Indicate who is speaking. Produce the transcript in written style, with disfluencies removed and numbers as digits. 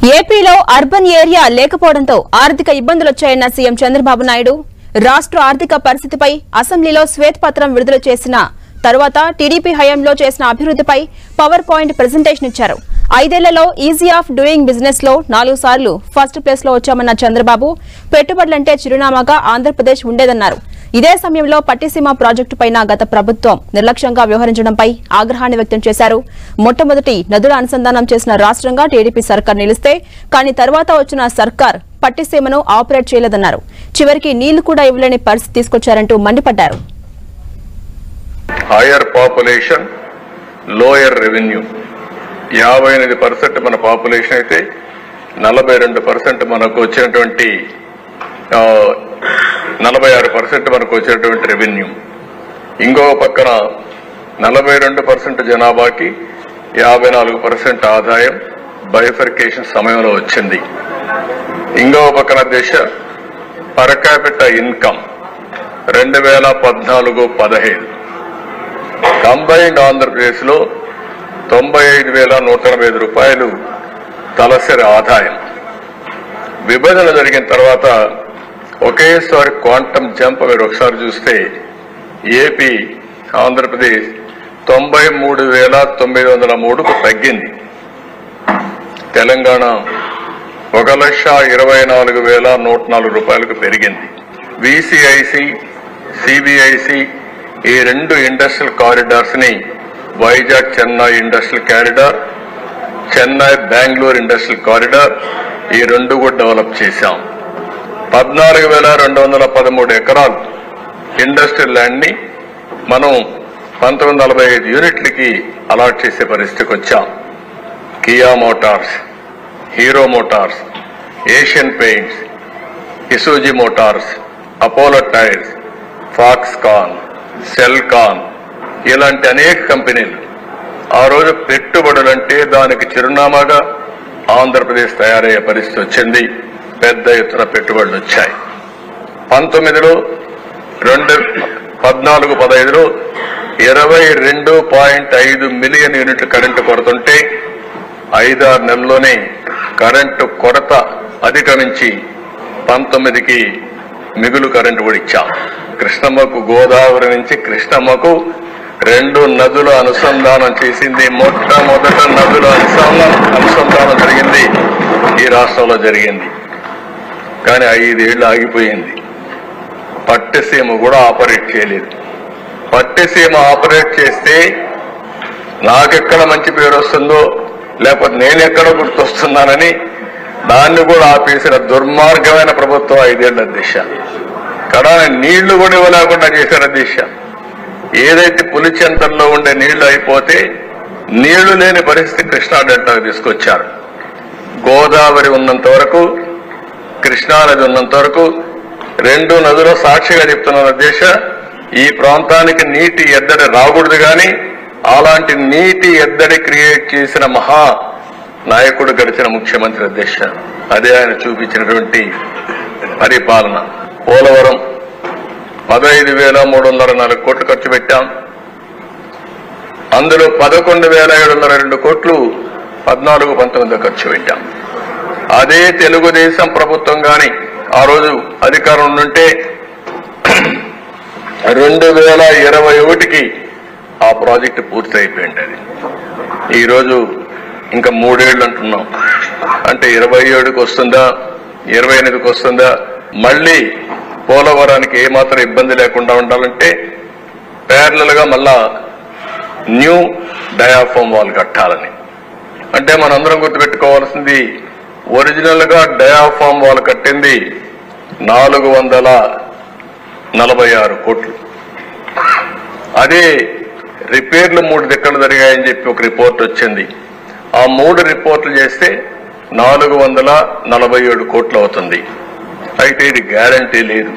Speaker 1: ఏపీలో urban area లేకపోవడంతో ఆర్థిక ఇబ్బందులు వచ్చాయన్న సీఎం చంద్రబాబు నాయుడు రాష్ట్ర ఆర్థిక పరిస్థితిపై అసెంబ్లీలో శ్వేతపత్రం విడుదల చేసిన తర్వాత టీడీపీ హయాంలో చేసిన అభివృద్ధిపై పవర్ పాయింట్ ప్రెజెంటేషన్ ఇచ్చారు. 5 ఏళ్లలో ఈజీ ఆఫ్ డూయింగ్ బిజినెస్ లో 4 సార్లు ఫస్ట్ ప్లేస్ లో వచ్చామన్న చంద్రబాబు పెట్టుబడులంటే చిరునామాగా ఆంధ్రప్రదేశ్ ఉండేదన్నారు. ఇదే సమయంలో పట్టిసీమ ప్రాజెక్టు పైన గత ప్రభుత్వం నిర్లక్ష్యంగా వ్యవహరించడంపై ఆగ్రహాన్ని వ్యక్తం చేశారు. మొట్టమొదటి నదుల అనుసంధానం చేసిన రాష్ట్రంగా టీడీపీ సర్కార్ నిలిస్తే కానీ తర్వాత వచ్చిన సర్కార్ పట్టిసీమను ఆపరేట్ చేయలేదన్నారు. చివరికి నీళ్లు కూడా ఇవ్వలేని పరిస్థితి తీసుకొచ్చారంటూ మండిపడ్డారు.
Speaker 2: Hire population, lower revenue. 58% మన పాపులేషన్ అయితే 42% మనకు వచ్చినటువంటి 46% మనకు వచ్చినటువంటి రెవెన్యూ. ఇంకో పక్కన 42% జనాభాకి 54% ఆదాయం బైఫర్కేషన్ సమయంలో వచ్చింది. ఇంకో పక్కన దేశ per capital income 2014-15 combined Andhra Pradesh లో 95,185 రూపాయలు తలసరి ఆదాయం. విభజన జరిగిన తర్వాత ఒకేసారి క్వాంటమ్ జంప్ మీరు ఒకసారి చూస్తే ఏపీ ఆంధ్రప్రదేశ్ 93,903కు తగ్గింది. తెలంగాణ 1,24,104 రూపాయలకు పెరిగింది. విసిఐసి, సిబిఐసి ఈ 2 ఇండస్ట్రియల్ కారిడార్స్ ని Vizag Chennai industrial corridor, Chennai Bengaluru industrial corridor ఈ 2 కూడా డెవలప్ చేశాం. 14,213 ఎకరాలు ఇండస్ట్రియల్ ల్యాండ్ ని మనం 1945 యూనిట్లకి అలాట్ చేసే పరిస్థితికి వచ్చాం. Kia Motors, hero Motors, Asian paints, ఇసూజీ Motors, Apollo tyres, Foxconn, Celkon ఇలాంటి అనేక కంపెనీలు ఆ రోజు పెట్టుబడులంటే దానికి చిరునామాగా ఆంధ్రప్రదేశ్ తయారయ్యే పరిస్థితి వచ్చింది. పెద్ద ఎత్తున పెట్టుబడులు వచ్చాయి. 19లో 14-15లో 22.5 మిలియన్ యూనిట్ల కరెంటు కొరతుంటే 5-6 నెలల్లోనే కరెంటు కొరత అధిగమించి 19కి మిగులు కరెంటు కూడా ఇచ్చాం. కృష్ణమ్మకు, గోదావరి నుంచి కృష్ణమ్మకు 2 నదుల అనుసంధానం చేసింది. మొట్టమొదట నదుల అనుసంధానం జరిగింది ఈ రాష్ట్రంలో జరిగింది. కానీ 5 ఏళ్లు ఆగిపోయింది. పట్టిసీమ కూడా ఆపరేట్ చేయలేదు. పట్టిసీమ ఆపరేట్ చేస్తే నాకెక్కడ మంచి పేరు వస్తుందో లేకపోతే నేనెక్కడ గుర్తొస్తున్నానని దాన్ని కూడా ఆపేసిన దుర్మార్గమైన ప్రభుత్వం 5 ఏళ్ల దిశ. కదా నీళ్లు కూడా ఇవ్వలేకుండా చేసిన దిశ. ఏదైతే పులిచెంతల్లో ఉండే నీళ్లు అయిపోతే నీళ్లు లేని పరిస్థితి కృష్ణా డెల్టాకు తీసుకొచ్చారు. గోదావరి ఉన్నంత వరకు, కృష్ణానది ఉన్నంత వరకు 2 నదులు సాక్షిగా చెప్తున్న దిశ ఈ ప్రాంతానికి నీటి ఎద్దడి రాకూడదు. కానీ అలాంటి నీటి ఎద్దడి క్రియేట్ చేసిన మహా నాయకుడు గడిచిన ముఖ్యమంత్రి దిశ. అదే ఆయన చూపించినటువంటి పరిపాలన. పోలవరం 15,304 కోట్లు ఖర్చు పెట్టాం. అందులో 11,702 కోట్లు 14-19 ఖర్చు పెట్టాం. అదే తెలుగుదేశం ప్రభుత్వం గాని ఆ రోజు అధికారం ఉంటే 2021కి ఆ ప్రాజెక్టు పూర్తి అయిపోయింది. అది ఈరోజు ఇంకా 3 ఏళ్లు అంటున్నాం. అంటే 27కి వస్తుందా, 28కి వస్తుందా? మళ్లీ పోలవరానికి ఏమాత్రం ఇబ్బంది లేకుండా ఉండాలంటే ప్యారలల్ గా మళ్ళా న్యూ డయాఫామ్ వాల్ కట్టాలని. అంటే మనందరం గుర్తుపెట్టుకోవాల్సింది ఒరిజినల్ గా డయాఫామ్ వాల్ కట్టింది 446 కోట్లు. అదే రిపేర్లు 3 దిక్కలు జరిగాయని చెప్పి ఒక రిపోర్ట్ వచ్చింది. ఆ 3 రిపోర్ట్లు చేస్తే 447 కోట్లు అవుతుంది. అయితే ఇది గ్యారంటీ లేదు.